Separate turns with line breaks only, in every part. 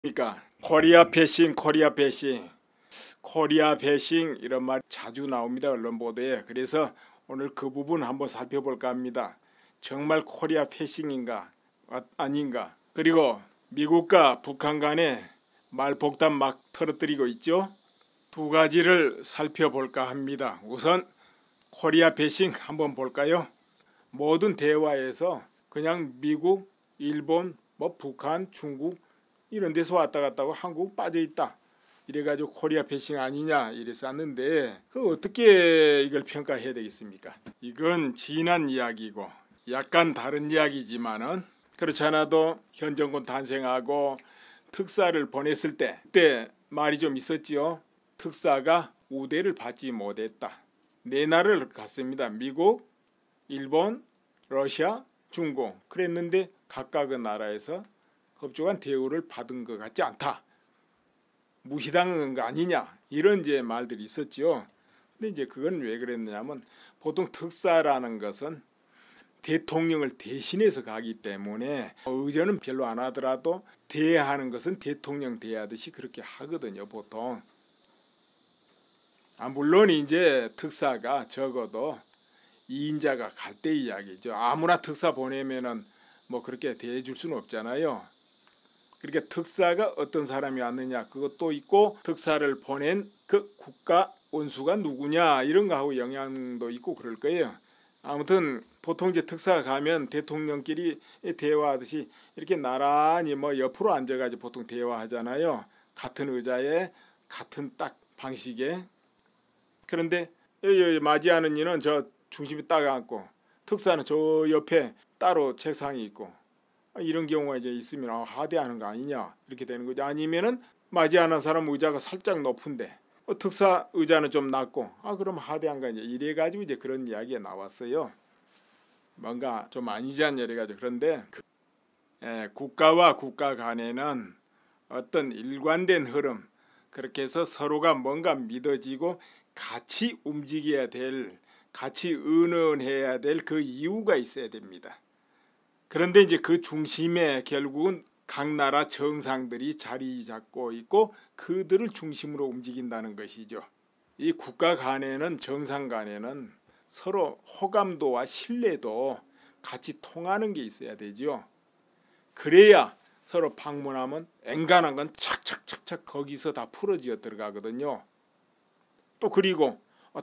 그러니까 코리아 패싱, 코리아 패싱, 코리아 패싱 이런 말 자주 나옵니다. 언론 보도에. 그래서 오늘 그 부분 한번 살펴볼까 합니다. 정말 코리아 패싱인가 아닌가. 그리고 미국과 북한 간에 말폭탄 막 터뜨리고 있죠. 두 가지를 살펴볼까 합니다. 우선 코리아 패싱 한번 볼까요? 모든 대화에서 그냥 미국, 일본, 북한, 중국 이런 데서 왔다 갔다 하고 한국 빠져있다 이래가지고 코리아 패싱 아니냐 이래 쌌는데 어떻게 이걸 평가해야 되겠습니까? 이건 지난 이야기고 약간 다른 이야기지만은 그렇지 않아도 현 정권 탄생하고 특사를 보냈을 때 그때 말이 좀 있었지요. 특사가 우대를 받지 못했다. 네 나라를 갔습니다. 미국, 일본, 러시아, 중국 그랬는데 각각의 나라에서 흡족한 대우를 받은 것 같지 않다. 무시당한 거 아니냐 이런 이제 말들이 있었죠. 근데 이제 그건 왜 그랬느냐면 보통 특사라는 것은 대통령을 대신해서 가기 때문에 의전은 별로 안 하더라도 대하는 것은 대통령 대하듯이 그렇게 하거든요. 보통. 물론 이제 특사가 적어도 2인자가 갈 때 이야기죠. 아무나 특사 보내면은 뭐 그렇게 대해줄 수는 없잖아요. 그러니까 특사가 어떤 사람이 왔느냐 그것도 있고 특사를 보낸 그 국가 원수가 누구냐 이런 거하고 영향도 있고 그럴 거예요. 아무튼 보통 이제 특사가 가면 대통령끼리 대화하듯이 이렇게 나란히 뭐 옆으로 앉아가지고 보통 대화하잖아요. 같은 의자에 같은 딱 방식에. 그런데 맞이하는 이는 저 중심에 딱 앉고 특사는 저 옆에 따로 책상이 있고 이런 경우가 이제 있으면 하대하는 거 아니냐 이렇게 되는 거죠. 아니면은 맞이하는 사람 의자가 살짝 높은데 특사 의자는 좀 낮고 그럼 하대한 거 이제 이래 가지고 이제 그런 이야기가 나왔어요. 뭔가 좀 아니지 않냐 이래 가지고. 그런데 국가와 국가 간에는 어떤 일관된 흐름 그렇게 해서 서로가 뭔가 믿어지고 같이 움직여야 될 같이 의논해야 될 그 이유가 있어야 됩니다. 그런데 이제 그 중심에 결국은 각 나라 정상들이 자리 잡고 있고 그들을 중심으로 움직인다는 것이죠. 이 국가 간에는 정상 간에는 서로 호감도와 신뢰도 같이 통하는 게 있어야 되죠. 그래야 서로 방문하면 엔간한 건 착착착착 거기서 다 풀어지어 들어가거든요. 또 그리고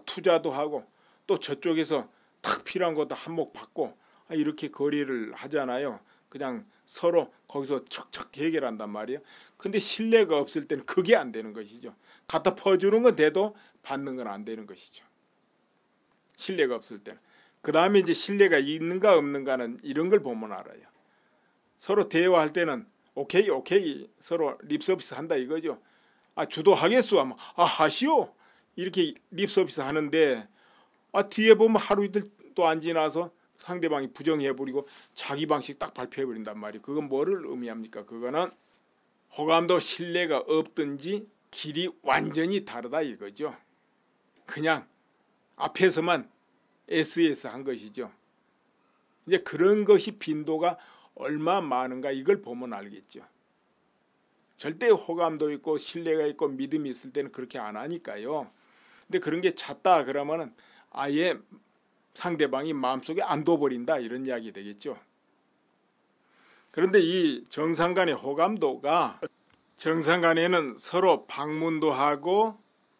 투자도 하고 또 저쪽에서 탁 필요한 것도 한몫 받고 이렇게 거래를 하잖아요. 그냥 서로 거기서 척척 해결한단 말이에요. 근데 신뢰가 없을 때는 그게 안 되는 것이죠. 갖다 퍼주는 건 돼도 받는 건 안 되는 것이죠. 신뢰가 없을 때는. 그 다음에 이제 신뢰가 있는가 없는가는 이런 걸 보면 알아요. 서로 대화할 때는 오케이 오케이 서로 립서비스 한다 이거죠. 주도하겠소 하면 하시오 이렇게 립서비스 하는데 뒤에 보면 하루 이틀 또 안 지나서 상대방이 부정해버리고 자기 방식 딱 발표해버린단 말이에요. 그건 뭐를 의미합니까? 그거는 호감도 신뢰가 없든지 길이 완전히 다르다 이거죠. 그냥 앞에서만 SES 한 것이죠. 이제 그런 것이 빈도가 얼마 많은가 이걸 보면 알겠죠. 절대 호감도 있고 신뢰가 있고 믿음이 있을 때는 그렇게 안 하니까요. 근데 그런 게 잦다 그러면은 아예 상대방이 마음속에 안 둬버린다 이런 이야기 되겠죠. 그런데 이 정상 간의 호감도가 정상 간에는 서로 방문도 하고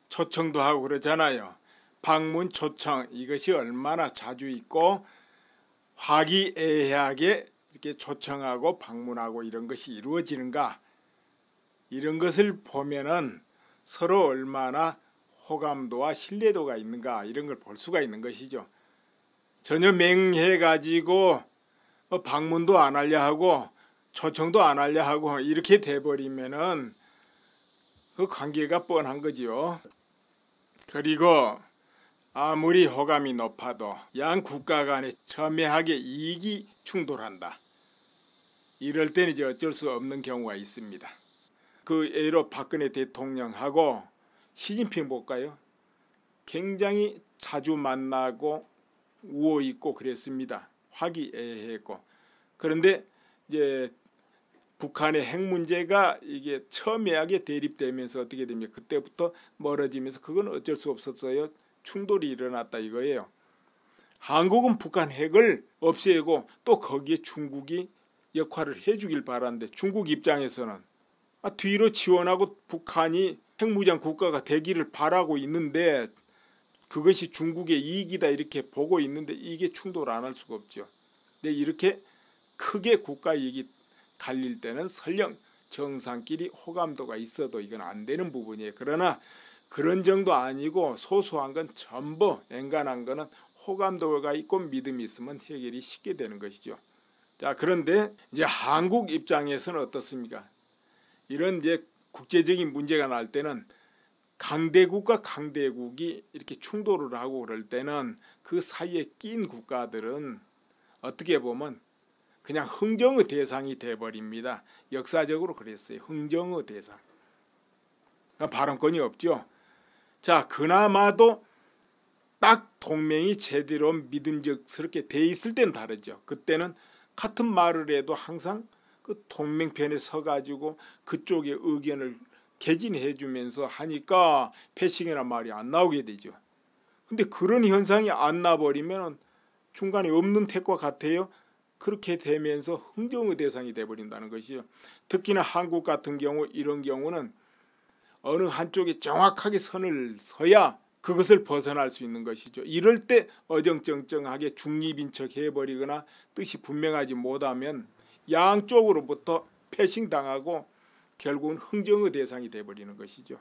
초청도 하고 그러잖아요. 방문 초청 이것이 얼마나 자주 있고 화기애애하게 이렇게 초청하고 방문하고 이런 것이 이루어지는가 이런 것을 보면은 서로 얼마나 호감도와 신뢰도가 있는가 이런 걸 볼 수가 있는 것이죠. 전혀 맹해 가지고 방문도 안 하려 하고 초청도 안 하려 하고 이렇게 돼버리면은 그 관계가 뻔한 거지요. 그리고 아무리 호감이 높아도 양 국가 간에 첨예하게 이익이 충돌한다. 이럴 때는 이제 어쩔 수 없는 경우가 있습니다. 그 예로 박근혜 대통령하고 시진핑 볼까요? 굉장히 자주 만나고 우호 있고 그랬습니다. 화기애애했고. 그런데 이제 북한의 핵 문제가 이게 첨예하게 대립되면서 어떻게 됩니까? 그때부터 멀어지면서 그건 어쩔 수 없었어요. 충돌이 일어났다 이거예요. 한국은 북한 핵을 없애고 또 거기에 중국이 역할을 해주길 바라는데 중국 입장에서는 뒤로 지원하고 북한이 핵무장 국가가 되기를 바라고 있는데 그것이 중국의 이익이다 이렇게 보고 있는데 이게 충돌 안 할 수가 없죠. 근데 이렇게 크게 국가 이익이 갈릴 때는 설령 정상끼리 호감도가 있어도 이건 안 되는 부분이에요. 그러나 그런 정도 아니고 소소한 건 전부 엔간한 거는 호감도가 있고 믿음이 있으면 해결이 쉽게 되는 것이죠. 자, 그런데 이제 한국 입장에서는 어떻습니까? 이런 이제 국제적인 문제가 날 때는 강대국과 강대국이 이렇게 충돌을 하고 그럴 때는 그 사이에 낀 국가들은 어떻게 보면 그냥 흥정의 대상이 돼버립니다. 역사적으로 그랬어요. 흥정의 대상. 발언권이 없죠. 자, 그나마도 딱 동맹이 제대로 믿음직스럽게 돼 있을 땐 다르죠. 그때는 같은 말을 해도 항상 그 동맹편에 서가지고 그쪽의 의견을 개진해 주면서 하니까 패싱이란 말이 안 나오게 되죠. 근데 그런 현상이 안 나버리면 중간에 없는 택과 같아요. 그렇게 되면서 흥정의 대상이 돼버린다는 것이죠. 특히나 한국 같은 경우 이런 경우는 어느 한쪽에 정확하게 선을 서야 그것을 벗어날 수 있는 것이죠. 이럴 때 어정쩡쩡하게 중립인 척 해버리거나 뜻이 분명하지 못하면 양쪽으로부터 패싱당하고 결국은 흥정의 대상이 돼버리는 것이죠.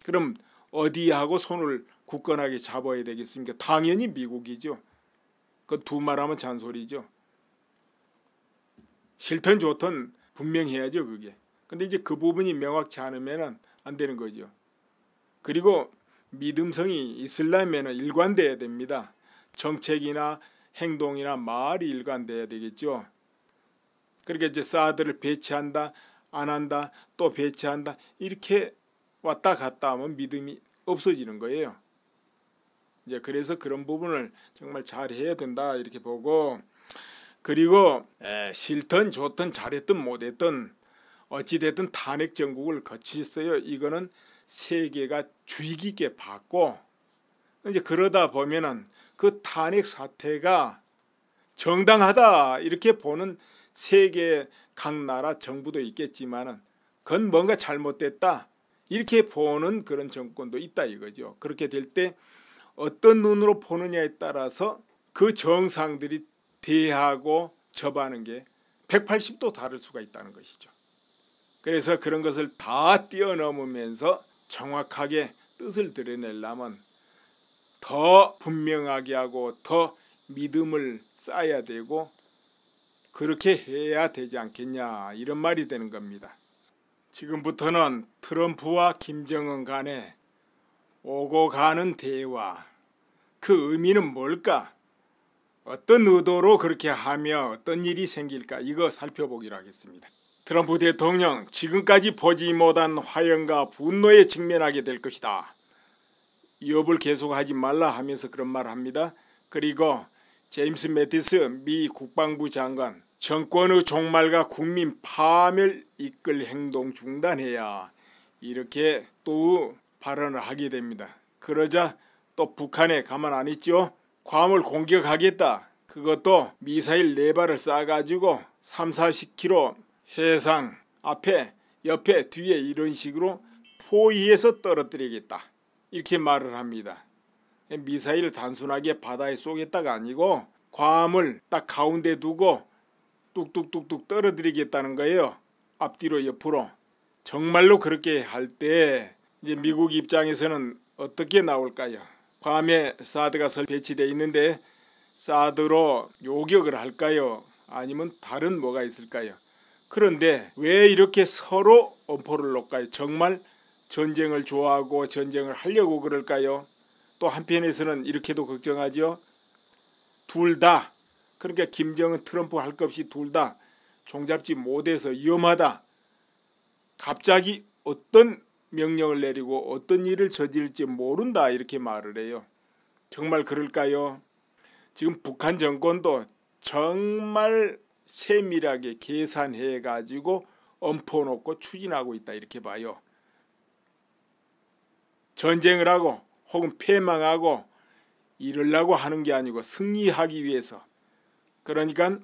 그럼 어디하고 손을 굳건하게 잡아야 되겠습니까? 당연히 미국이죠. 그 두 말하면 잔소리죠. 싫든 좋든 분명해야죠 그게. 근데 이제 그 부분이 명확치 않으면 안 되는 거죠. 그리고 믿음성이 있으려면 일관돼야 됩니다. 정책이나 행동이나 말이 일관돼야 되겠죠. 그러니까 이제 사드를 배치한다 안 한다 또 배치한다 이렇게 왔다 갔다 하면 믿음이 없어지는 거예요. 이제 그래서 그런 부분을 정말 잘 해야 된다 이렇게 보고, 그리고 싫든 좋든 잘했든 못했든 어찌됐든 탄핵 정국을 거치셨어요. 이거는 세계가 주의 깊게 봤고, 이제 그러다 보면은 그 탄핵 사태가 정당하다 이렇게 보는 세계 각 나라 정부도 있겠지만은 그건 뭔가 잘못됐다 이렇게 보는 그런 정권도 있다 이거죠. 그렇게 될 때 어떤 눈으로 보느냐에 따라서 그 정상들이 대하고 접하는 게 180도 다를 수가 있다는 것이죠. 그래서 그런 것을 다 뛰어넘으면서 정확하게 뜻을 드러내려면 더 분명하게 하고 더 믿음을 쌓아야 되고 그렇게 해야 되지 않겠냐 이런 말이 되는 겁니다. 지금부터는 트럼프와 김정은 간에 오고 가는 대화, 그 의미는 뭘까? 어떤 의도로 그렇게 하며 어떤 일이 생길까? 이거 살펴보기로 하겠습니다. 트럼프 대통령, 지금까지 보지 못한 화형과 분노에 직면하게 될 것이다. 위협을 계속하지 말라 하면서 그런 말을 합니다. 그리고 제임스 매티스 미 국방부 장관, 정권의 종말과 국민 파멸 이끌 행동 중단해야 이렇게 또 발언을 하게 됩니다. 그러자 또 북한에 가만 안 있죠. 괌을 공격하겠다. 그것도 미사일 4발을 쏴가지고 30-40km 해상 앞에 옆에 뒤에 이런 식으로 포위해서 떨어뜨리겠다. 이렇게 말을 합니다. 미사일을 단순하게 바다에 쏘겠다가 아니고 괌을 딱 가운데 두고 뚝뚝뚝뚝 떨어뜨리겠다는 거예요. 앞뒤로 옆으로. 정말로 그렇게 할 때 이제 미국 입장에서는 어떻게 나올까요? 괌에 사드가 배치되어 있는데 사드로 요격을 할까요? 아니면 다른 뭐가 있을까요? 그런데 왜 이렇게 서로 엄포를 놓을까요? 정말 전쟁을 좋아하고 전쟁을 하려고 그럴까요? 또 한편에서는 이렇게도 걱정하죠. 둘 다, 그러니까 김정은 트럼프 할 것 없이 둘 다 종잡지 못해서 위험하다. 갑자기 어떤 명령을 내리고 어떤 일을 저질지 모른다 이렇게 말을 해요. 정말 그럴까요? 지금 북한 정권도 정말 세밀하게 계산해 가지고 엄포 놓고 추진하고 있다 이렇게 봐요. 전쟁을 하고 혹은 패망하고 이러려고 하는 게 아니고 승리하기 위해서, 그러니까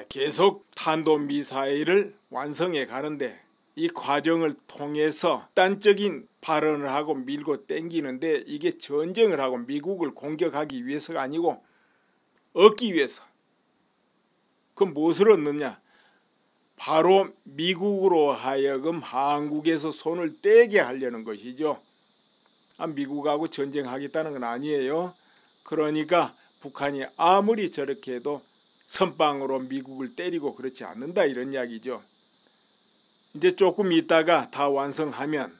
계속 탄도미사일을 완성해 가는데 이 과정을 통해서 극단적인 발언을 하고 밀고 땡기는데 이게 전쟁을 하고 미국을 공격하기 위해서가 아니고 얻기 위해서. 그럼 무엇을 얻느냐? 바로 미국으로 하여금 한국에서 손을 떼게 하려는 것이죠. 미국하고 전쟁하겠다는 건 아니에요. 그러니까 북한이 아무리 저렇게 해도 선빵으로 미국을 때리고 그렇지 않는다 이런 이야기죠. 이제 조금 있다가 다 완성하면,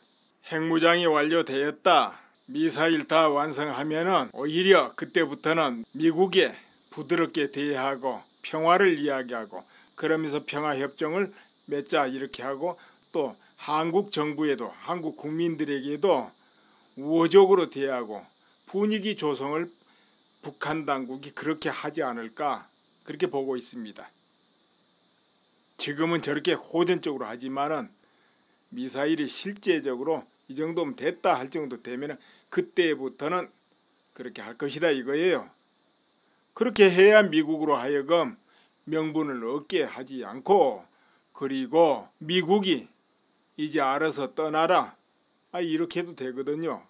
핵무장이 완료되었다, 미사일 다 완성하면은 오히려 그때부터는 미국에 부드럽게 대하고 평화를 이야기하고 그러면서 평화협정을 맺자 이렇게 하고, 또 한국 정부에도 한국 국민들에게도 우호적으로 대하고 분위기 조성을 북한 당국이 그렇게 하지 않을까 그렇게 보고 있습니다. 지금은 저렇게 호전적으로 하지만은 미사일이 실제적으로 이 정도면 됐다 할 정도 되면 그때부터는 그렇게 할 것이다 이거예요. 그렇게 해야 미국으로 하여금 명분을 얻게 하지 않고, 그리고 미국이 이제 알아서 떠나라 이렇게 해도 되거든요.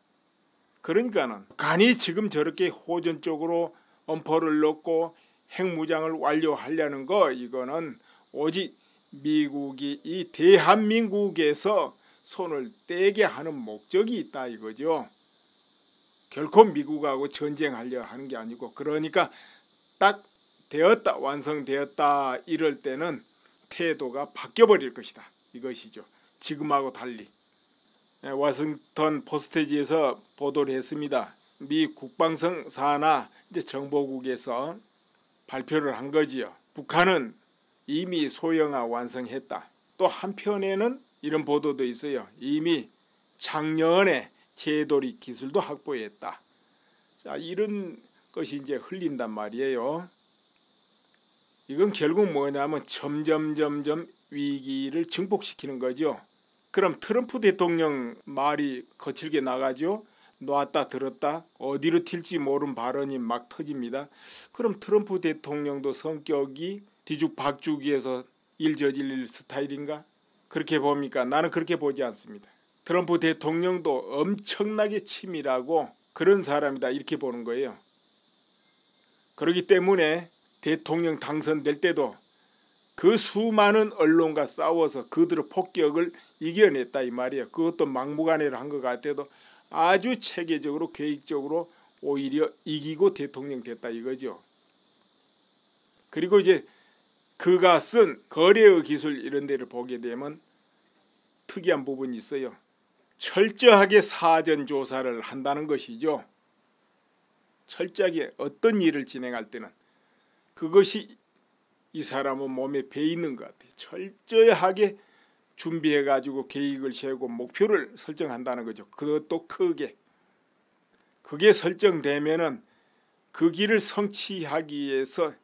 그러니까는 간이 지금 저렇게 호전적으로 엄포를 넣고 핵무장을 완료하려는 거, 이거는 오직 미국이 이 대한민국에서 손을 떼게 하는 목적이 있다 이거죠. 결코 미국하고 전쟁하려 하는 게 아니고, 그러니까 딱 되었다 완성되었다 이럴 때는 태도가 바뀌어버릴 것이다 이것이죠. 지금하고 달리. 워싱턴 포스트지에서 보도를 했습니다. 미 국방성 산하 이제 정보국에서 발표를 한 거지요. 북한은 이미 소형화 완성했다. 또 한편에는 이런 보도도 있어요. 이미 작년에 재돌이 기술도 확보했다. 자, 이런 것이 이제 흘린단 말이에요. 이건 결국 뭐냐면 점점 위기를 증폭시키는 거죠. 그럼 트럼프 대통령 말이 거칠게 나가죠. 놨다 들었다 어디로 튈지 모르는 발언이 막 터집니다. 그럼 트럼프 대통령도 성격이 뒤죽박죽이어서 일 저질 스타일인가? 그렇게 봅니까? 나는 그렇게 보지 않습니다. 트럼프 대통령도 엄청나게 치밀하고 그런 사람이다 이렇게 보는 거예요. 그렇기 때문에 대통령 당선될 때도 그 수많은 언론과 싸워서 그들의 폭격을 이겨냈다 이 말이에요. 그것도 막무가내로 한 것 같아도 아주 체계적으로 계획적으로 오히려 이기고 대통령 됐다 이거죠. 그리고 이제 그가 쓴 거래의 기술 이런 데를 보게 되면 특이한 부분이 있어요. 철저하게 사전 조사를 한다는 것이죠. 철저하게 어떤 일을 진행할 때는 그것이 이 사람은 몸에 배 있는 것 같아요. 철저하게 준비해 가지고 계획을 세우고 목표를 설정한다는 거죠. 그것도 크게. 그게 설정되면은 그 길을 성취하기 위해서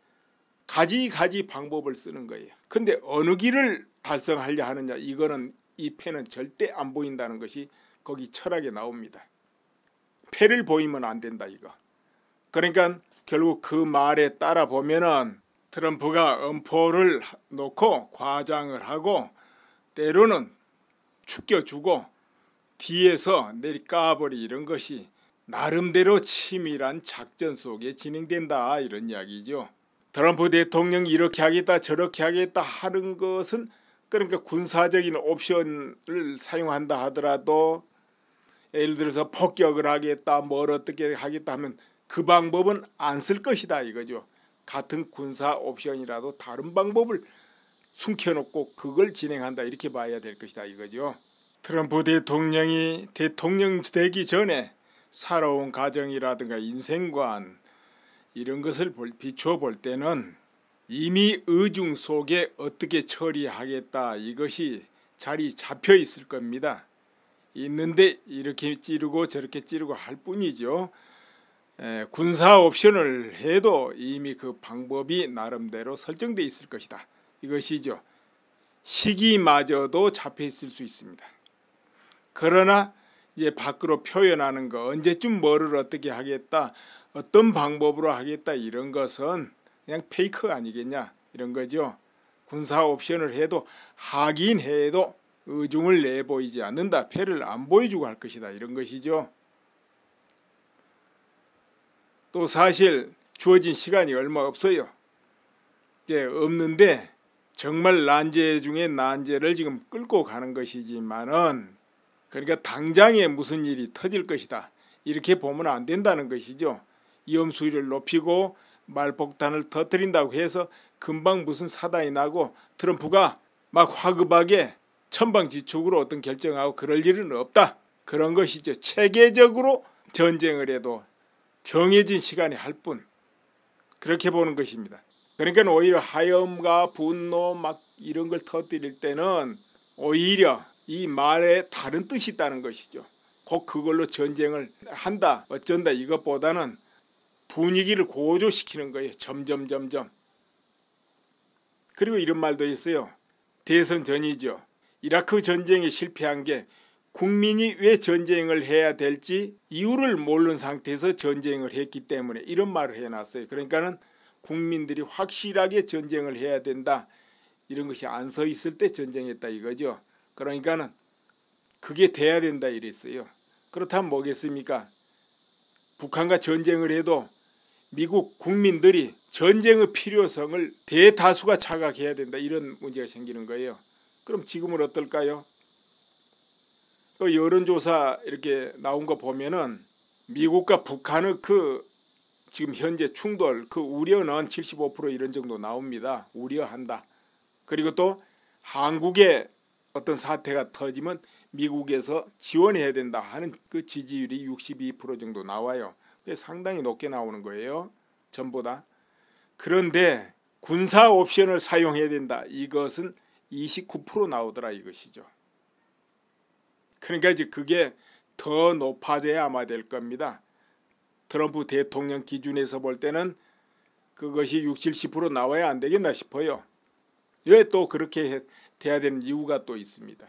가지 방법을 쓰는 거예요. 근데 어느 길을 달성하려 하느냐, 이거는 이 패는 절대 안 보인다는 것이 거기 철학에 나옵니다. 패를 보이면 안 된다 이거. 그러니까 결국 그 말에 따라 보면은 트럼프가 엄포를 놓고 과장을 하고 때로는 축겨주고 뒤에서 내리까버리 이런 것이 나름대로 치밀한 작전 속에 진행된다 이런 이야기죠. 트럼프 대통령이 이렇게 하겠다 저렇게 하겠다 하는 것은 그러니까 군사적인 옵션을 사용한다 하더라도 예를 들어서 폭격을 하겠다 뭘 어떻게 하겠다 하면 그 방법은 안 쓸 것이다 이거죠. 같은 군사 옵션이라도 다른 방법을 숨겨놓고 그걸 진행한다 이렇게 봐야 될 것이다 이거죠. 트럼프 대통령이 대통령 되기 전에 살아온 가정이라든가 인생관 이런 것을 비추어 볼 때는 이미 의중 속에 어떻게 처리하겠다 이것이 자리 잡혀 있을 겁니다. 있는데 이렇게 찌르고 저렇게 찌르고 할 뿐이죠. 군사 옵션을 해도 이미 그 방법이 나름대로 설정되어 있을 것이다 이것이죠. 시기마저도 잡혀 있을 수 있습니다. 그러나 이제 밖으로 표현하는 거, 언제쯤 뭐를 어떻게 하겠다, 어떤 방법으로 하겠다, 이런 것은 그냥 페이크 아니겠냐, 이런 거죠. 군사 옵션을 해도 하긴 해도 의중을 내보이지 않는다, 패를 안 보여주고 할 것이다, 이런 것이죠. 또 사실 주어진 시간이 얼마 없어요. 없는데 정말 난제 중에 난제를 지금 끌고 가는 것이지만은, 그러니까 당장에 무슨 일이 터질 것이다, 이렇게 보면 안 된다는 것이죠. 위험수위를 높이고 말폭탄을 터뜨린다고 해서 금방 무슨 사단이 나고 트럼프가 막 화급하게 천방지축으로 어떤 결정하고 그럴 일은 없다, 그런 것이죠. 체계적으로 전쟁을 해도 정해진 시간에 할 뿐, 그렇게 보는 것입니다. 그러니까 오히려 하염과 분노 막 이런 걸 터뜨릴 때는 오히려 이 말에 다른 뜻이 있다는 것이죠. 꼭 그걸로 전쟁을 한다 어쩐다 이것보다는 분위기를 고조시키는 거예요. 점점. 그리고 이런 말도 있어요. 대선 전이죠. 이라크 전쟁에 실패한 게 국민이 왜 전쟁을 해야 될지 이유를 모르는 상태에서 전쟁을 했기 때문에, 이런 말을 해놨어요. 그러니까는 국민들이 확실하게 전쟁을 해야 된다, 이런 것이 안 서 있을 때 전쟁했다 이거죠. 그러니까는 그게 돼야 된다 이랬어요. 그렇다면 뭐겠습니까? 북한과 전쟁을 해도 미국 국민들이 전쟁의 필요성을 대다수가 자각해야 된다, 이런 문제가 생기는 거예요. 그럼 지금은 어떨까요? 여론조사 이렇게 나온 거 보면은 미국과 북한의 그 지금 현재 충돌, 그 우려는 75% 이런 정도 나옵니다. 우려한다. 그리고 또 한국의 어떤 사태가 터지면 미국에서 지원해야 된다 하는 그 지지율이 62% 정도 나와요. 그게 상당히 높게 나오는 거예요. 전보다. 그런데 군사 옵션을 사용해야 된다, 이것은 29% 나오더라 이것이죠. 그러니까 이제 그게 더 높아져야 아마 될 겁니다. 트럼프 대통령 기준에서 볼 때는 그것이 60, 70% 나와야 안 되겠나 싶어요. 왜 또 그렇게 돼야 되는 이유가 또 있습니다.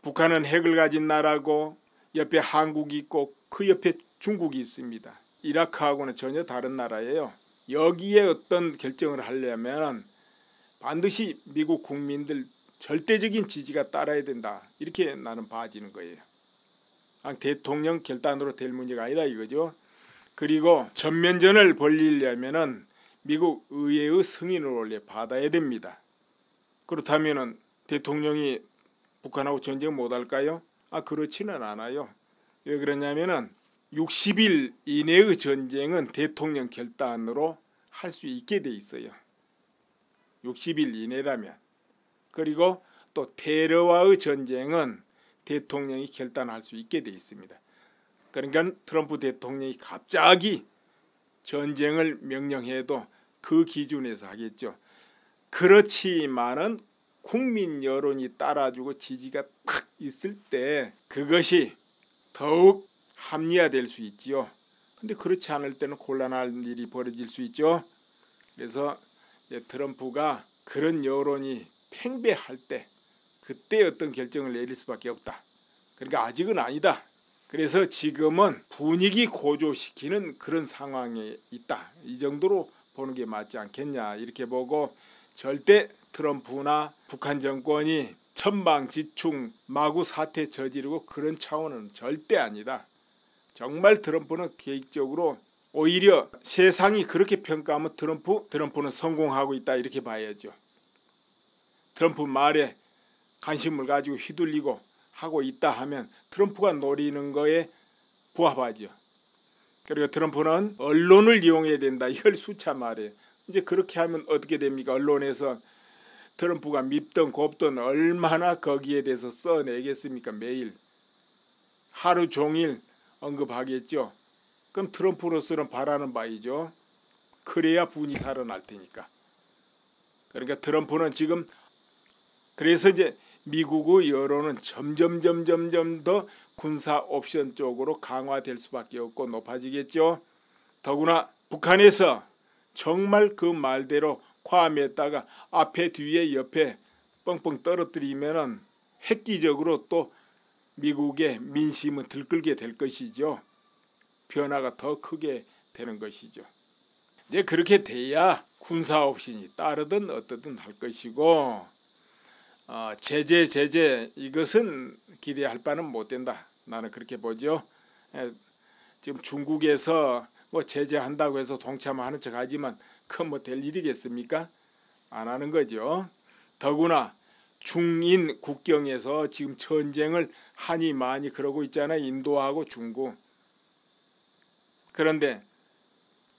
북한은 핵을 가진 나라고 옆에 한국이 있고 그 옆에 중국이 있습니다. 이라크하고는 전혀 다른 나라예요. 여기에 어떤 결정을 하려면 반드시 미국 국민들 절대적인 지지가 따라야 된다, 이렇게 나는 봐지는 거예요. 대통령 결단으로 될 문제가 아니다 이거죠. 그리고 전면전을 벌이려면은 미국 의회의 승인을 원래 받아야 됩니다. 그렇다면은 대통령이 북한하고 전쟁 못할까요? 그렇지는 않아요. 왜 그러냐면은 60일 이내의 전쟁은 대통령 결단으로 할 수 있게 돼 있어요. 60일 이내라면. 그리고 또 테러와의 전쟁은 대통령이 결단할 수 있게 돼 있습니다. 그러니까 트럼프 대통령이 갑자기 전쟁을 명령해도 그 기준에서 하겠죠. 그렇지만은 국민 여론이 따라주고 지지가 탁 있을 때 그것이 더욱 합리화될 수 있지요. 근데 그렇지 않을 때는 곤란한 일이 벌어질 수 있죠. 그래서 트럼프가 그런 여론이 팽배할 때 그때 어떤 결정을 내릴 수밖에 없다. 그러니까 아직은 아니다. 그래서 지금은 분위기 고조시키는 그런 상황에 있다, 이 정도로 보는 게 맞지 않겠냐, 이렇게 보고, 절대 트럼프나 북한 정권이 천방지축 마구 사태 저지르고 그런 차원은 절대 아니다. 정말 트럼프는 계획적으로 오히려 세상이 그렇게 평가하면 트럼프는 성공하고 있다, 이렇게 봐야죠. 트럼프 말에 관심을 가지고 휘둘리고 하고 있다 하면 트럼프가 노리는 거에 부합하죠. 그리고 트럼프는 언론을 이용해야 된다, 이걸 수차 말해요. 이제 그렇게 하면 어떻게 됩니까? 언론에서 트럼프가 밉던 곱던 얼마나 거기에 대해서 써내겠습니까? 매일 하루 종일 언급하겠죠. 그럼 트럼프로서는 바라는 바이죠. 그래야 분이 살아날 테니까. 그러니까 트럼프는 지금, 그래서 이제 미국의 여론은 점점 더 군사 옵션 쪽으로 강화될 수밖에 없고 높아지겠죠. 더구나 북한에서 정말 그 말대로 과감했다가 앞에 뒤에 옆에 뻥뻥 떨어뜨리면은 획기적으로 또 미국의 민심은 들끓게 될 것이죠. 변화가 더 크게 되는 것이죠. 이제 그렇게 돼야 군사 옵션이 따르든 어떠든 할 것이고, 제재 이것은 기대할 바는 못 된다. 나는 그렇게 보죠. 지금 중국에서 뭐 제재한다고 해서 동참하는 척 하지만 그 뭐 될 일이겠습니까? 안 하는 거죠. 더구나 중인 국경에서 지금 전쟁을 하니 많이 그러고 있잖아요. 인도하고 중국. 그런데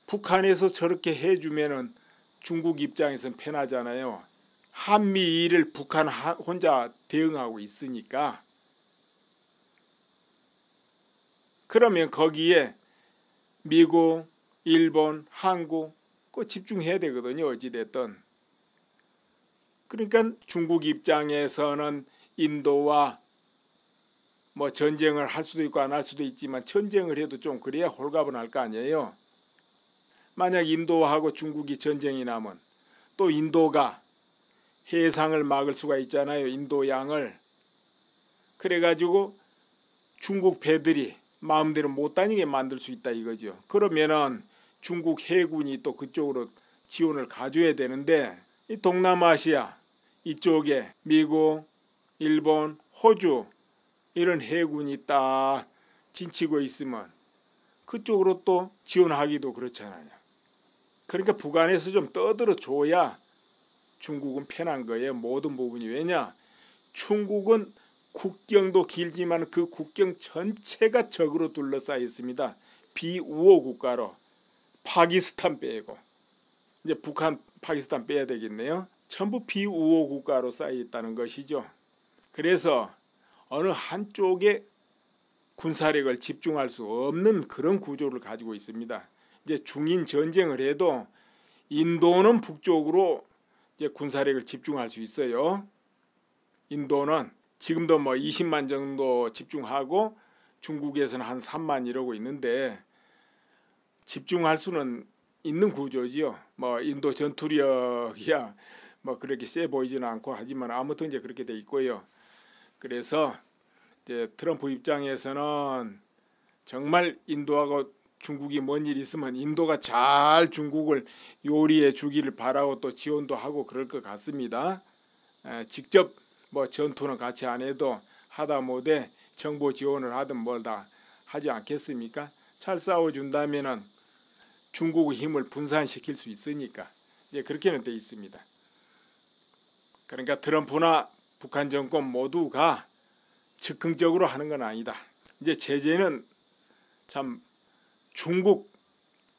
북한에서 저렇게 해주면은 중국 입장에서는 편하잖아요. 한미일을 북한 혼자 대응하고 있으니까. 그러면 거기에 미국, 일본, 한국 그 집중해야 되거든요. 어찌됐든. 그러니까 중국 입장에서는 인도와 뭐 전쟁을 할 수도 있고 안 할 수도 있지만 전쟁을 해도 좀 그래야 홀가분할 거 아니에요. 만약 인도하고 중국이 전쟁이 나면 또 인도가 해상을 막을 수가 있잖아요. 인도양을. 그래가지고 중국 배들이 마음대로 못 다니게 만들 수 있다 이거죠. 그러면은 중국 해군이 또 그쪽으로 지원을 가져야 되는데 이 동남아시아 이쪽에 미국, 일본, 호주 이런 해군이 딱 진치고 있으면 그쪽으로 또 지원하기도 그렇잖아요. 그러니까 북한에서 좀 떠들어 줘야 중국은 편한 거예요. 모든 부분이. 왜냐? 중국은 국경도 길지만 그 국경 전체가 적으로 둘러싸여 있습니다. 비우호 국가로. 파키스탄 빼고. 이제 북한, 파키스탄 빼야 되겠네요. 전부 비우호 국가로 쌓여 있다는 것이죠. 그래서 어느 한쪽에 군사력을 집중할 수 없는 그런 구조를 가지고 있습니다. 이제 중인 전쟁을 해도 인도는 북쪽으로 이제 군사력을 집중할 수 있어요. 인도는 지금도 뭐 20만 정도 집중하고 중국에서는 한 3만 이러고 있는데 집중할 수는 있는 구조지요. 뭐 인도 전투력이야 뭐 그렇게 세 보이지는 않고 하지만 아무튼 이제 그렇게 돼 있고요. 그래서 이제 트럼프 입장에서는 정말 인도하고 중국이 뭔 일 있으면 인도가 잘 중국을 요리해 주기를 바라고 또 지원도 하고 그럴 것 같습니다. 직접 뭐 전투는 같이 안 해도 하다못해 정보 지원을 하든 뭘 다 하지 않겠습니까? 잘 싸워준다면은 중국의 힘을 분산시킬 수 있으니까 이제 그렇게는 돼 있습니다. 그러니까 트럼프나 북한 정권 모두가 즉흥적으로 하는 건 아니다. 이제 제재는 참 중국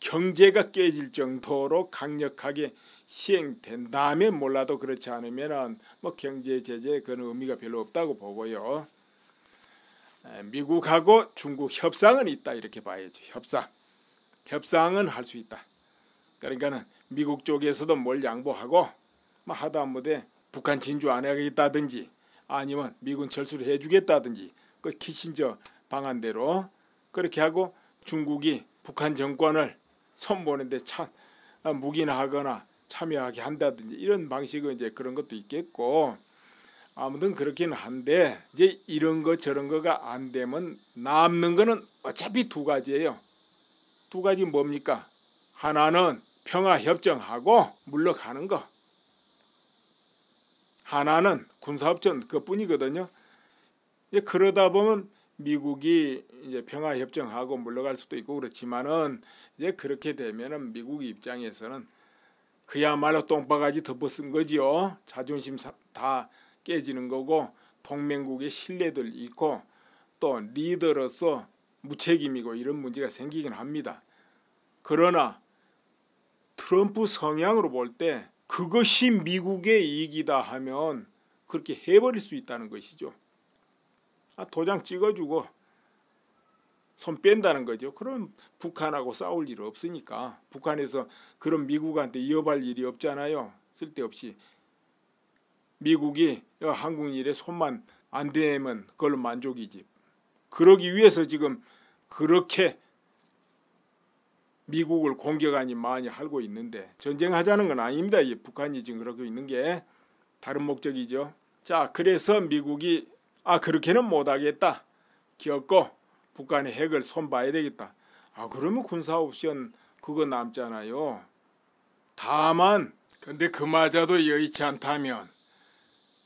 경제가 깨질 정도로 강력하게 시행된다면 몰라도 그렇지 않으면 뭐 경제 제재에 그런 의미가 별로 없다고 보고요. 미국하고 중국 협상은 있다 이렇게 봐야죠. 협상은 할 수 있다. 그러니까는 미국 쪽에서도 뭘 양보하고 뭐 하다못해 북한 진주 안 하겠다든지 아니면 미군 철수를 해주겠다든지 그 키신저 방안대로 그렇게 하고 중국이 북한 정권을 손보는데 무기나 하거나 참여하게 한다든지 이런 방식은 이제 그런 것도 있겠고 아무튼 그렇긴 한데 이제 이런 거 저런 거가 안 되면 남는 거는 어차피 두 가지예요. 두 가지 뭡니까? 하나는 평화협정하고 물러가는 거. 하나는 군사협정 그뿐이거든요. 이제 그러다 보면 미국이 이제 평화협정하고 물러갈 수도 있고 그렇지만은 이제 그렇게 되면은 미국 입장에서는 그야말로 똥바가지 덮어쓴 거지요. 자존심 다 깨지는 거고 동맹국의 신뢰도 잃고 또 리더로서 무책임이고 이런 문제가 생기긴 합니다. 그러나 트럼프 성향으로 볼 때 그것이 미국의 이익이다 하면 그렇게 해버릴 수 있다는 것이죠. 도장 찍어주고 손 뺀다는 거죠. 그럼 북한하고 싸울 일 없으니까 북한에서 그런 미국한테 이어갈 일이 없잖아요. 쓸데없이 미국이 한국 일에 손만 안 대면 그걸로 만족이지. 그러기 위해서 지금 그렇게 미국을 공격하니 많이 하고 있는데 전쟁하자는 건 아닙니다. 북한이 지금 그러고 있는 게 다른 목적이죠. 자, 그래서 미국이 그렇게는 못하겠다 겪고 북한의 핵을 손봐야 되겠다. 그러면 군사옵션 그거 남잖아요. 다만 근데 그마저도 여의치 않다면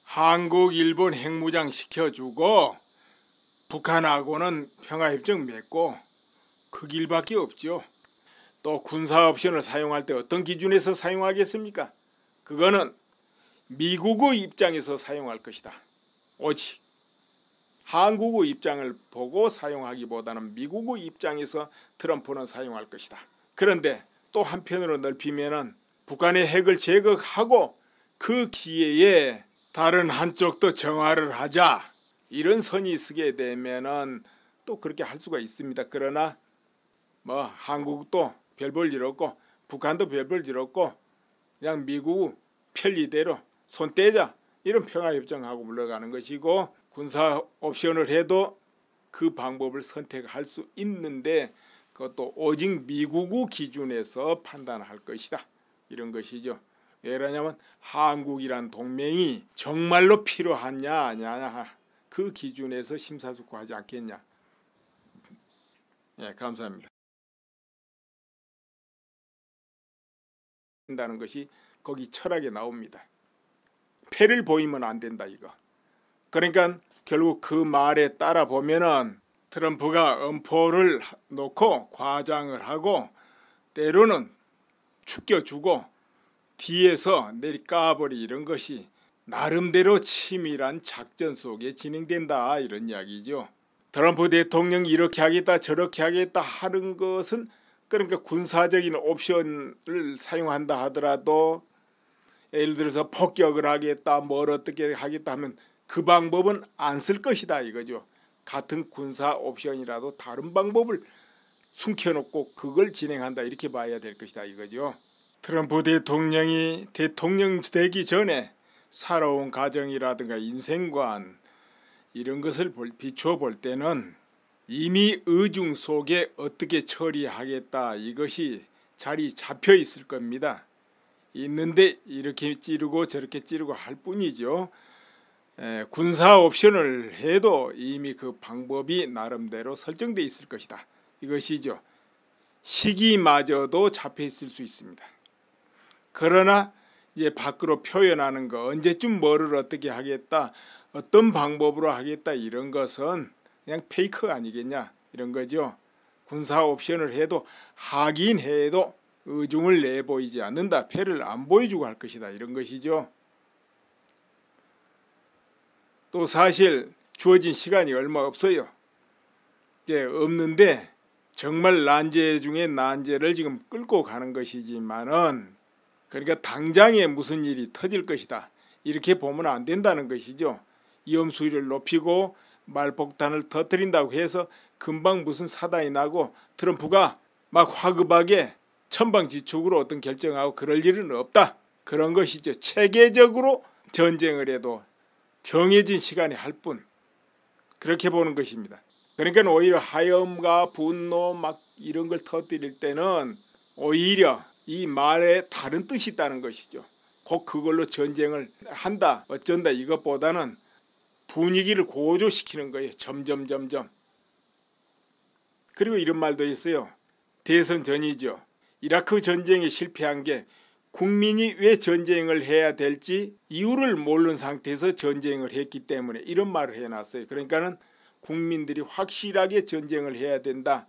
한국, 일본 핵무장 시켜주고 북한하고는 평화협정 맺고 그 길밖에 없죠. 또 군사옵션을 사용할 때 어떤 기준에서 사용하겠습니까? 그거는 미국의 입장에서 사용할 것이다. 오직 한국의 입장을 보고 사용하기보다는 미국의 입장에서 트럼프는 사용할 것이다. 그런데 또 한편으로 넓히면은 북한의 핵을 제거하고 그 기회에 다른 한쪽도 정화를 하자 이런 선이 쓰게 되면은 또 그렇게 할 수가 있습니다. 그러나 뭐 한국도 별 볼 일 없고 북한도 별 볼 일 없고 그냥 미국 편리대로 손 떼자 이런 평화협정하고 물러가는 것이고 군사 옵션을 해도 그 방법을 선택할 수 있는데 그것도 오직 미국의 기준에서 판단할 것이다. 이런 것이죠. 왜 그러냐면 한국이란 동맹이 정말로 필요하냐 아니냐 그 기준에서 심사숙고하지 않겠냐. 예, 감사합니다. 한다는 것이 거기 철학에 나옵니다. 패를 보이면 안 된다 이거. 그러니까 결국 그 말에 따라 보면은 트럼프가 엄포를 놓고 과장을 하고 때로는 죽여주고 뒤에서 내리까버리 이런 것이 나름대로 치밀한 작전 속에 진행된다 이런 이야기죠. 트럼프 대통령이 이렇게 하겠다 저렇게 하겠다 하는 것은 그러니까 군사적인 옵션을 사용한다 하더라도 예를 들어서 폭격을 하겠다 뭘 어떻게 하겠다 하면 그 방법은 안 쓸 것이다 이거죠. 같은 군사 옵션이라도 다른 방법을 숨겨놓고 그걸 진행한다 이렇게 봐야 될 것이다 이거죠. 트럼프 대통령이 대통령 되기 전에 살아온 가정이라든가 인생관 이런 것을 비추어 볼 때는 이미 의중 속에 어떻게 처리하겠다 이것이 자리 잡혀 있을 겁니다. 있는데 이렇게 찌르고 저렇게 찌르고 할 뿐이죠. 군사 옵션을 해도 이미 그 방법이 나름대로 설정되어 있을 것이다. 이것이죠. 시기마저도 잡혀 있을 수 있습니다. 그러나 이제 밖으로 표현하는 거 언제쯤 뭐를 어떻게 하겠다 어떤 방법으로 하겠다 이런 것은 그냥 페이크 아니겠냐 이런 거죠. 군사 옵션을 해도 하긴 해도 의중을 내보이지 않는다. 패를 안 보여주고 할 것이다 이런 것이죠. 또 사실 주어진 시간이 얼마 없어요. 없는데 정말 난제 중에 난제를 지금 끌고 가는 것이지만은 그러니까 당장에 무슨 일이 터질 것이다 이렇게 보면 안 된다는 것이죠. 위험수위를 높이고 말폭탄을 터뜨린다고 해서 금방 무슨 사단이 나고 트럼프가 막 화급하게 천방지축으로 어떤 결정하고 그럴 일은 없다. 그런 것이죠. 체계적으로 전쟁을 해도 정해진 시간에 할 뿐 그렇게 보는 것입니다. 그러니까 오히려 하염과 분노 막 이런 걸 터뜨릴 때는 오히려 이 말에 다른 뜻이 있다는 것이죠. 꼭 그걸로 전쟁을 한다 어쩐다 이것보다는 분위기를 고조시키는 거예요. 점점. 그리고 이런 말도 있어요. 대선 전이죠. 이라크 전쟁에 실패한 게 국민이 왜 전쟁을 해야 될지 이유를 모르는 상태에서 전쟁을 했기 때문에 이런 말을 해놨어요. 그러니까는 국민들이 확실하게 전쟁을 해야 된다.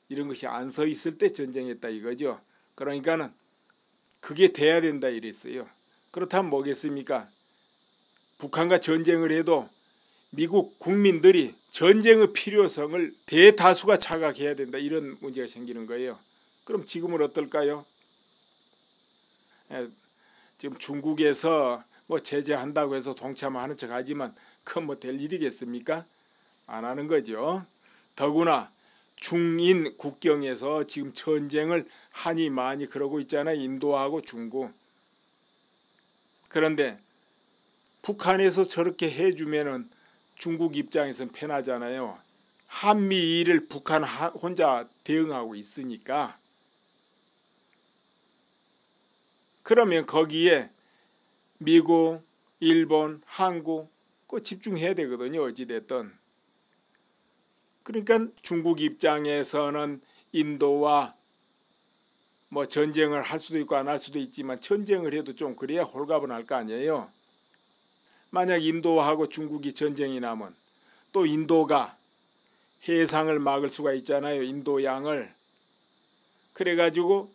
이런 것이 안 서 있을 때 전쟁했다 이거죠. 그러니까는 그게 돼야 된다 이랬어요. 그렇다면 뭐겠습니까? 북한과 전쟁을 해도 미국 국민들이 전쟁의 필요성을 대다수가 자각해야 된다 이런 문제가 생기는 거예요. 그럼 지금은 어떨까요? 지금 중국에서 뭐 제재한다고 해서 동참하는 척 하지만 그건 뭐 될 일이겠습니까? 안 하는 거죠. 더구나 중인 국경에서 지금 전쟁을 하니 많이 그러고 있잖아요. 인도하고 중국. 그런데 북한에서 저렇게 해주면은 중국 입장에서는 편하잖아요. 한미일을 북한 혼자 대응하고 있으니까. 그러면 거기에 미국, 일본, 한국 그 집중해야 되거든요. 어찌됐든. 그러니까 중국 입장에서는 인도와 뭐 전쟁을 할 수도 있고 안 할 수도 있지만 전쟁을 해도 좀 그래야 홀가분할 거 아니에요. 만약 인도하고 중국이 전쟁이 나면 또 인도가 해상을 막을 수가 있잖아요. 인도양을. 그래가지고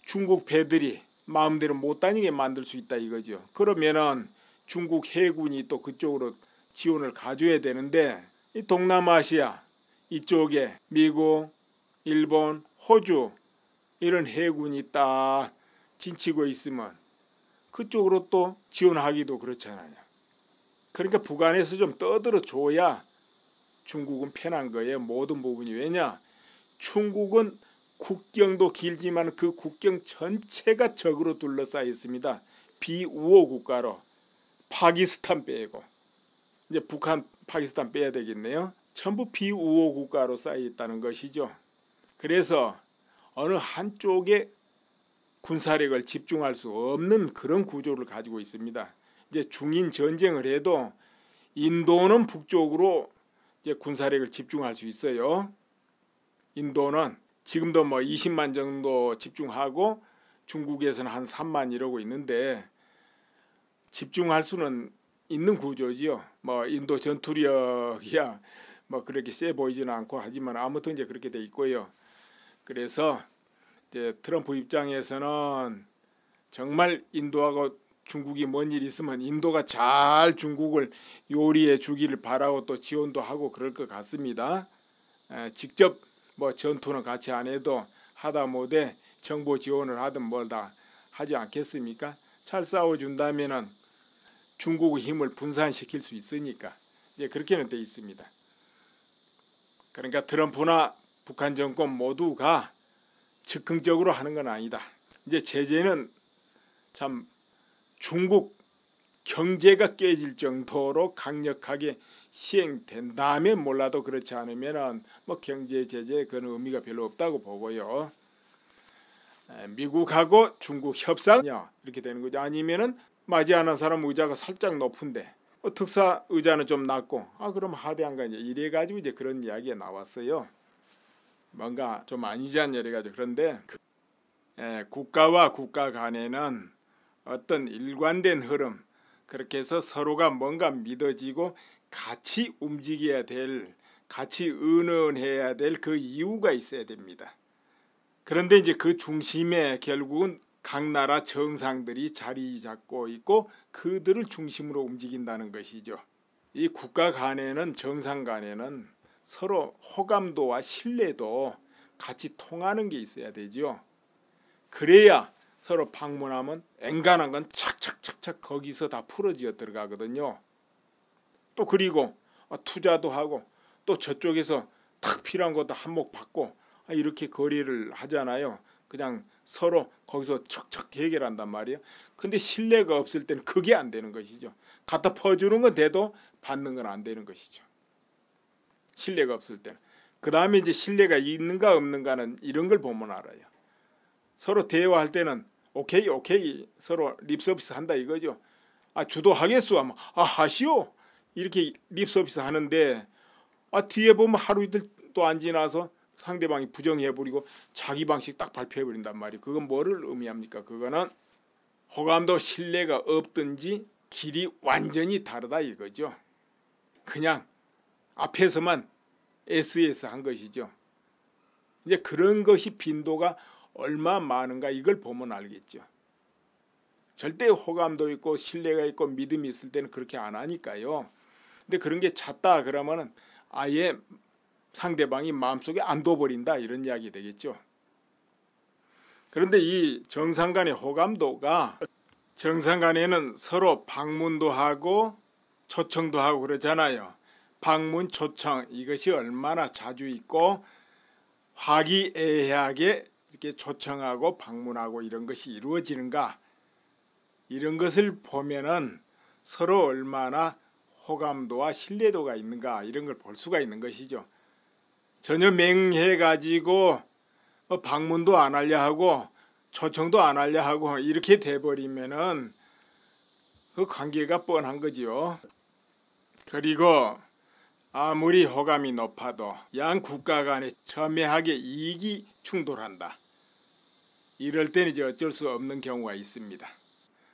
중국 배들이 마음대로 못 다니게 만들 수 있다 이거죠. 그러면은 중국 해군이 또 그쪽으로 지원을 가져야 되는데 이 동남아시아 이쪽에 미국, 일본, 호주 이런 해군이 딱 진치고 있으면 그쪽으로 또 지원하기도 그렇잖아요. 그러니까 북한에서 좀 떠들어 줘야 중국은 편한 거예요. 모든 부분이. 왜냐? 중국은 국경도 길지만 그 국경 전체가 적으로 둘러싸여 있습니다. 비우호 국가로. 파키스탄 빼고. 이제 북한, 파키스탄 빼야 되겠네요. 전부 비우호 국가로 쌓여 있다는 것이죠. 그래서 어느 한쪽에 군사력을 집중할 수 없는 그런 구조를 가지고 있습니다. 이제 중인 전쟁을 해도 인도는 북쪽으로 이제 군사력을 집중할 수 있어요. 인도는 지금도 뭐 20만 정도 집중하고 중국에서는 한 3만 이러고 있는데 집중할 수는 있는 구조지요. 뭐 인도 전투력이야 뭐 그렇게 세 보이지는 않고 하지만 아무튼 이제 그렇게 돼 있고요. 그래서 이제 트럼프 입장에서는 정말 인도하고 중국이 뭔 일 있으면 인도가 잘 중국을 요리해 주기를 바라고 또 지원도 하고 그럴 것 같습니다. 직접 뭐 전투는 같이 안 해도 하다못해 정보 지원을 하든 뭘 다 하지 않겠습니까? 잘 싸워준다면은 중국의 힘을 분산시킬 수 있으니까 이제 그렇게는 돼 있습니다. 그러니까 트럼프나 북한 정권 모두가 즉흥적으로 하는 건 아니다. 이제 제재는 참 중국 경제가 깨질 정도로 강력하게 시행된다면 몰라도 그렇지 않으면 뭐 경제 제재에 그런 의미가 별로 없다고 보고요. 미국하고 중국 협상 이렇게 되는 거죠. 아니면은 맞이하는 사람 의자가 살짝 높은데 특사 의자는 좀 낮고 그럼 하대한가 이제 이래 가지고 이제 그런 이야기가 나왔어요. 뭔가 좀 아니지 않냐 이래가지고. 그런데 국가와 국가 간에는 어떤 일관된 흐름 그렇게 해서 서로가 뭔가 믿어지고 같이 움직여야 될, 같이 의논해야 될 그 이유가 있어야 됩니다. 그런데 이제 그 중심에 결국은 각 나라 정상들이 자리 잡고 있고 그들을 중심으로 움직인다는 것이죠. 이 국가 간에는 정상 간에는 서로 호감도와 신뢰도 같이 통하는 게 있어야 되죠. 그래야 서로 방문하면 엔간한 건 착착착착 거기서 다 풀어지어 들어가거든요. 또 그리고 투자도 하고 또 저쪽에서 탁 필요한 것도 한몫 받고 이렇게 거래를 하잖아요. 그냥 서로 거기서 척척 해결한단 말이에요. 근데 신뢰가 없을 때는 그게 안 되는 것이죠. 갖다 퍼주는 건 돼도 받는 건 안 되는 것이죠. 신뢰가 없을 때는. 그 다음에 이제 신뢰가 있는가 없는가는 이런 걸 보면 알아요. 서로 대화할 때는 오케이 오케이 서로 립서비스 한다 이거죠. 주도하겠소 하면 하시오 이렇게 립서비스 하는데 뒤에 보면 하루 이틀 또 안 지나서 상대방이 부정해버리고 자기 방식 딱 발표해버린단 말이에요. 그건 뭐를 의미합니까? 그거는 호감도 신뢰가 없든지 길이 완전히 다르다 이거죠. 그냥 앞에서만 SES 한 것이죠. 이제 그런 것이 빈도가 얼마 많은가 이걸 보면 알겠죠. 절대 호감도 있고 신뢰가 있고 믿음이 있을 때는 그렇게 안 하니까요. 근데 그런 게 잦다 그러면은 아예 상대방이 마음속에 안 둬버린다 이런 이야기 되겠죠. 그런데 이 정상 간의 호감도가 정상 간에는 서로 방문도 하고 초청도 하고 그러잖아요. 방문 초청 이것이 얼마나 자주 있고 화기애애하게 이렇게 초청하고 방문하고 이런 것이 이루어지는가 이런 것을 보면은 서로 얼마나 호감도와 신뢰도가 있는가 이런 걸 볼 수가 있는 것이죠. 전혀 맹해 가지고 방문도 안 하려 하고 초청도 안 하려 하고 이렇게 돼버리면은 그 관계가 뻔한 거지요. 그리고 아무리 호감이 높아도 양 국가 간에 첨예하게 이익이 충돌한다. 이럴 때는 이제 어쩔 수 없는 경우가 있습니다.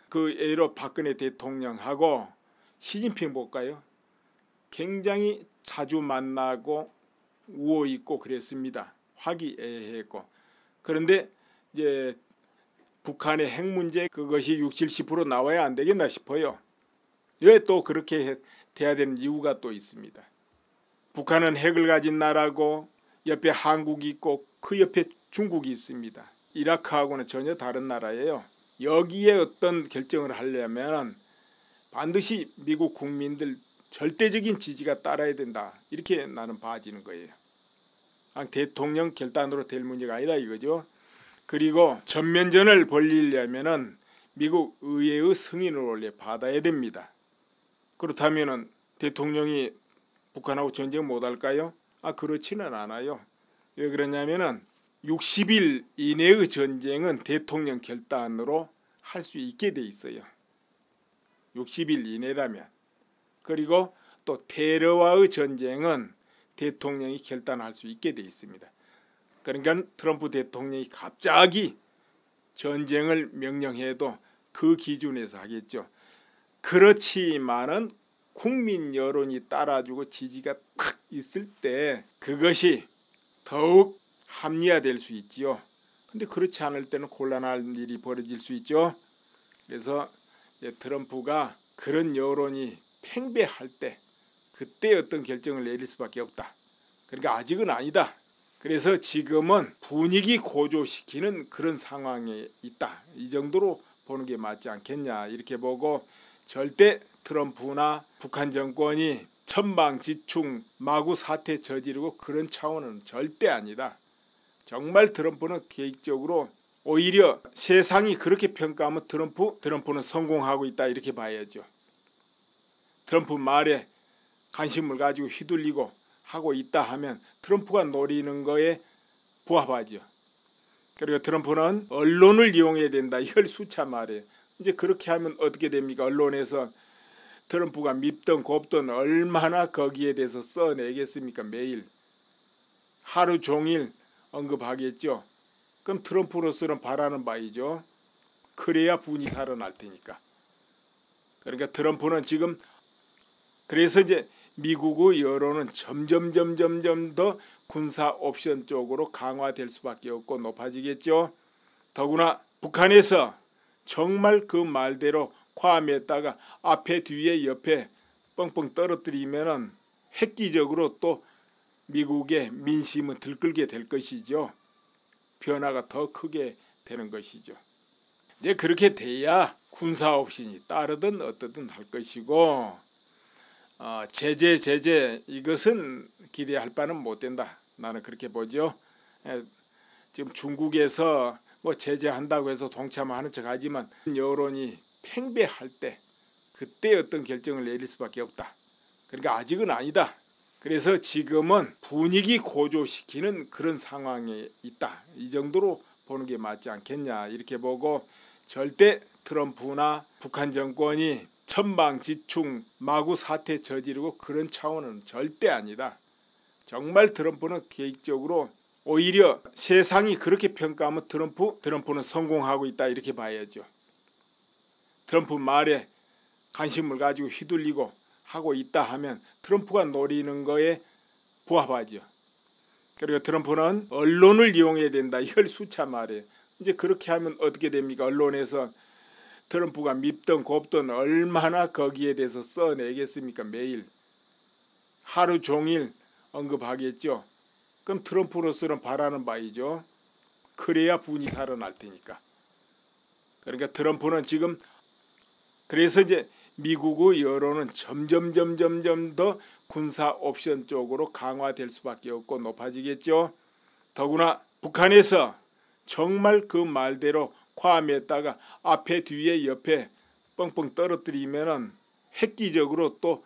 그 예로 박근혜 대통령하고 시진핑 볼까요? 굉장히 자주 만나고 우호 있고 그랬습니다. 화기애애했고. 그런데 이제 북한의 핵 문제 그것이 60~70% 나와야 안 되겠나 싶어요. 왜 또 그렇게 돼야 되는 이유가 또 있습니다. 북한은 핵을 가진 나라고 옆에 한국이 있고 그 옆에 중국이 있습니다. 이라크하고는 전혀 다른 나라예요. 여기에 어떤 결정을 하려면 반드시 미국 국민들 절대적인 지지가 따라야 된다. 이렇게 나는 봐지는 거예요. 대통령 결단으로 될 문제가 아니다 이거죠. 그리고 전면전을 벌이려면 미국 의회의 승인을 원래 받아야 됩니다. 그렇다면 대통령이 북한하고 전쟁 못할까요? 그렇지는 않아요. 왜 그러냐면은 60일 이내의 전쟁은 대통령 결단으로 할 수 있게 돼 있어요. 60일 이내라면. 그리고 또 테러와의 전쟁은 대통령이 결단할 수 있게 돼 있습니다. 그러니까 트럼프 대통령이 갑자기 전쟁을 명령해도 그 기준에서 하겠죠. 그렇지만은 국민 여론이 따라주고 지지가 탁 있을 때 그것이 더욱 합리화될 수 있지요. 근데 그렇지 않을 때는 곤란한 일이 벌어질 수 있죠. 그래서 트럼프가 그런 여론이 팽배할 때 그때 어떤 결정을 내릴 수밖에 없다. 그러니까 아직은 아니다. 그래서 지금은 분위기 고조시키는 그런 상황에 있다. 이 정도로 보는 게 맞지 않겠냐 이렇게 보고, 절대 트럼프나 북한 정권이 천방지축 마구 사태 저지르고 그런 차원은 절대 아니다. 정말 트럼프는 계획적으로 오히려 세상이 그렇게 평가하면 트럼프는 성공하고 있다 이렇게 봐야죠. 트럼프 말에 관심을 가지고 휘둘리고 하고 있다 하면 트럼프가 노리는 거에 부합하죠. 그리고 트럼프는 언론을 이용해야 된다. 이걸 수차 말해요. 이제 그렇게 하면 어떻게 됩니까? 언론에서 트럼프가 밉던 곱던 얼마나 거기에 대해서 써내겠습니까? 매일 하루 종일 언급하겠죠. 그럼 트럼프로서는 바라는 바이죠. 그래야 분이 살아날 테니까. 그러니까 트럼프는 지금 그래서 이제 미국의 여론은 점점 더 군사 옵션 쪽으로 강화될 수밖에 없고 높아지겠죠. 더구나 북한에서 정말 그 말대로 괌에다가 앞에 뒤에 옆에 뻥뻥 떨어뜨리면은 획기적으로 또 미국의 민심은 들끓게 될 것이죠. 변화가 더 크게 되는 것이죠. 이제 그렇게 돼야 군사 옵션이 따르든 어떠든 할 것이고, 제재 이것은 기대할 바는 못 된다. 나는 그렇게 보죠. 지금 중국에서 뭐 제재한다고 해서 동참하는 척하지만 여론이 팽배할 때 그때 어떤 결정을 내릴 수밖에 없다. 그러니까 아직은 아니다. 그래서 지금은 분위기 고조시키는 그런 상황에 있다. 이 정도로 보는 게 맞지 않겠냐 이렇게 보고, 절대 트럼프나 북한 정권이 천방지축 마구 사태 저지르고 그런 차원은 절대 아니다. 정말 트럼프는 계획적으로 오히려 세상이 그렇게 평가하면 트럼프는 성공하고 있다 이렇게 봐야죠. 트럼프 말에 관심을 가지고 휘둘리고 하고 있다 하면 트럼프가 노리는 거에 부합하죠. 그리고 트럼프는 언론을 이용해야 된다. 이걸 수차 말해요. 이제 그렇게 하면 어떻게 됩니까? 언론에서 트럼프가 밉던 곱던 얼마나 거기에 대해서 써내겠습니까? 매일 하루 종일 언급하겠죠. 그럼 트럼프로서는 바라는 바이죠. 그래야 분이 살아날 테니까. 그러니까 트럼프는 지금 그래서 이제 미국의 여론은 점점 더 군사 옵션 쪽으로 강화될 수밖에 없고 높아지겠죠. 더구나 북한에서 정말 그 말대로 괌에다가 앞에 뒤에 옆에 뻥뻥 떨어뜨리면은 획기적으로 또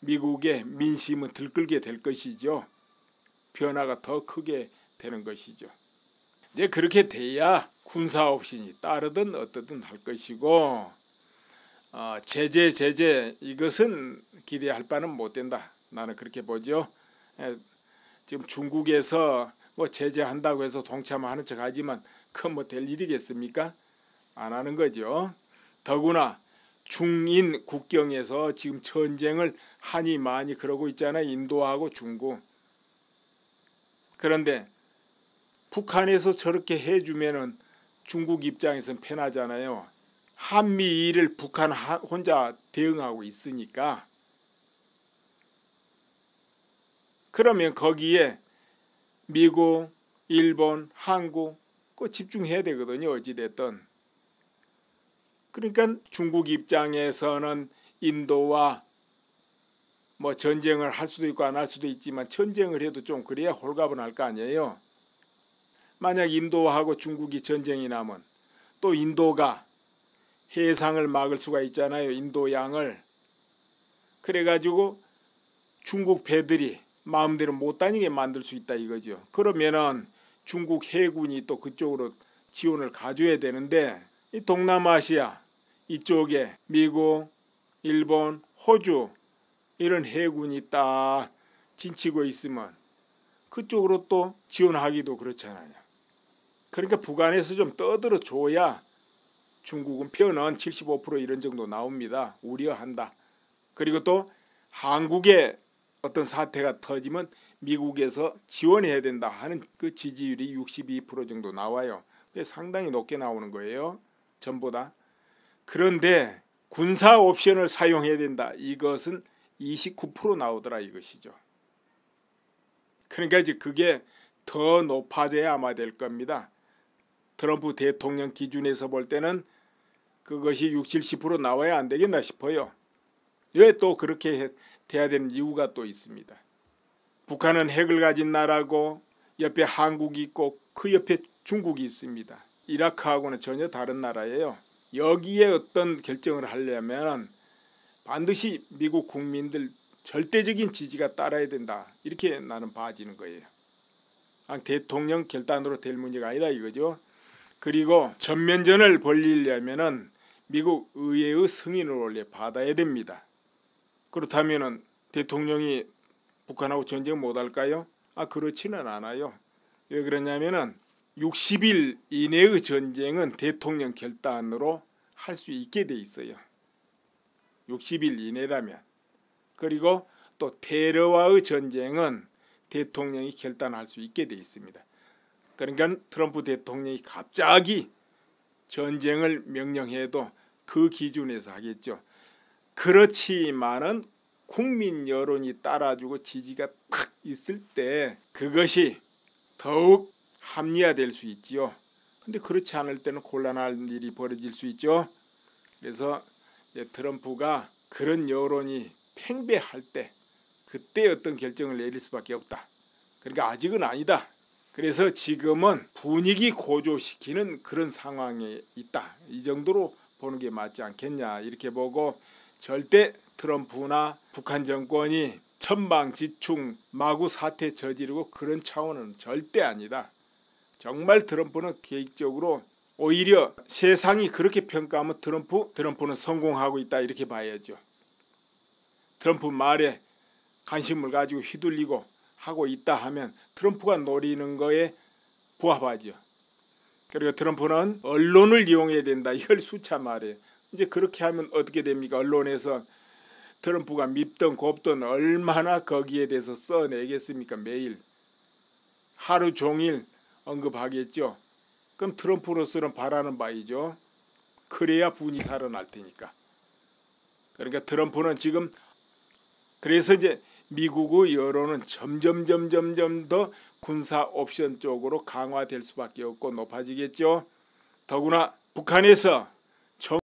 미국의 민심은 들끓게 될 것이죠. 변화가 더 크게 되는 것이죠. 이제 그렇게 돼야 군사 옵션이 따르든 어떠든 할 것이고, 제재 이것은 기대할 바는 못 된다. 나는 그렇게 보죠. 지금 중국에서 뭐 제재한다고 해서 동참하는 척 하지만 그건 뭐 될 일이겠습니까? 안 하는 거죠. 더구나 중인 국경에서 지금 전쟁을 하니 많이 그러고 있잖아요. 인도하고 중국. 그런데 북한에서 저렇게 해주면은 중국 입장에서는 편하잖아요. 한미일을 북한 혼자 대응하고 있으니까. 그러면 거기에 미국, 일본, 한국 꼭 집중해야 되거든요. 어찌됐든. 그러니까 중국 입장에서는 인도와 뭐 전쟁을 할 수도 있고 안 할 수도 있지만 전쟁을 해도 좀 그래야 홀가분할 거 아니에요. 만약 인도하고 중국이 전쟁이 나면 또 인도가 해상을 막을 수가 있잖아요. 인도양을. 그래가지고 중국 배들이 마음대로 못 다니게 만들 수 있다 이거죠. 그러면은 중국 해군이 또 그쪽으로 지원을 가져야 되는데 이 동남아시아 이쪽에 미국, 일본, 호주 이런 해군이 딱 진치고 있으면 그쪽으로 또 지원하기도 그렇잖아요. 그러니까 북한에서 좀 떠들어 줘야 중국은 표는 75% 이런 정도 나옵니다. 우려한다. 그리고 또 한국에 어떤 사태가 터지면 미국에서 지원해야 된다 하는 그 지지율이 62% 정도 나와요. 그게 상당히 높게 나오는 거예요. 전보다. 그런데 군사 옵션을 사용해야 된다. 이것은 29% 나오더라 이것이죠. 그러니까 이제 그게 더 높아져야 아마 될 겁니다. 트럼프 대통령 기준에서 볼 때는 그것이 60, 70% 나와야 안 되겠나 싶어요. 왜 또 그렇게 돼야 되는 이유가 또 있습니다. 북한은 핵을 가진 나라고 옆에 한국이 있고 그 옆에 중국이 있습니다. 이라크하고는 전혀 다른 나라예요. 여기에 어떤 결정을 하려면 반드시 미국 국민들 절대적인 지지가 따라야 된다. 이렇게 나는 봐지는 거예요. 대통령 결단으로 될 문제가 아니다 이거죠. 그리고 전면전을 벌이려면은 미국 의회의 승인을 원래 받아야 됩니다. 그렇다면은 대통령이 북한하고 전쟁 못할까요? 그렇지는 않아요. 왜 그러냐면은 60일 이내의 전쟁은 대통령 결단으로 할 수 있게 돼 있어요. 60일 이내라면. 그리고 또 테러와의 전쟁은 대통령이 결단할 수 있게 돼 있습니다. 그러니까 트럼프 대통령이 갑자기 전쟁을 명령해도 그 기준에서 하겠죠. 그렇지만은 국민 여론이 따라주고 지지가 탁 있을 때 그것이 더욱 합리화될 수 있지요. 근데 그렇지 않을 때는 곤란한 일이 벌어질 수 있죠. 그래서 트럼프가 그런 여론이 팽배할 때 그때 어떤 결정을 내릴 수밖에 없다. 그러니까 아직은 아니다. 그래서 지금은 분위기 고조시키는 그런 상황에 있다. 이 정도로 보는 게 맞지 않겠냐 이렇게 보고 절대 트럼프나 북한 정권이 천방지축 마구 사태 저지르고 그런 차원은 절대 아니다. 정말 트럼프는 계획적으로 오히려 세상이 그렇게 평가하면 트럼프는 성공하고 있다 이렇게 봐야죠. 트럼프 말에 관심을 가지고 휘둘리고 하고 있다 하면 트럼프가 노리는 거에 부합하죠. 그리고 트럼프는 언론을 이용해야 된다. 이걸 수차 말해요. 이제 그렇게 하면 어떻게 됩니까? 언론에서 트럼프가 밉던 곱던 얼마나 거기에 대해서 써내겠습니까? 매일 하루 종일 언급하겠죠. 그럼 트럼프로서는 바라는 바이죠. 그래야 분이 살아날 테니까. 그러니까 트럼프는 지금 그래서 이제 미국의 여론은 점점 더 군사 옵션 쪽으로 강화될 수밖에 없고 높아지겠죠. 더구나 북한에서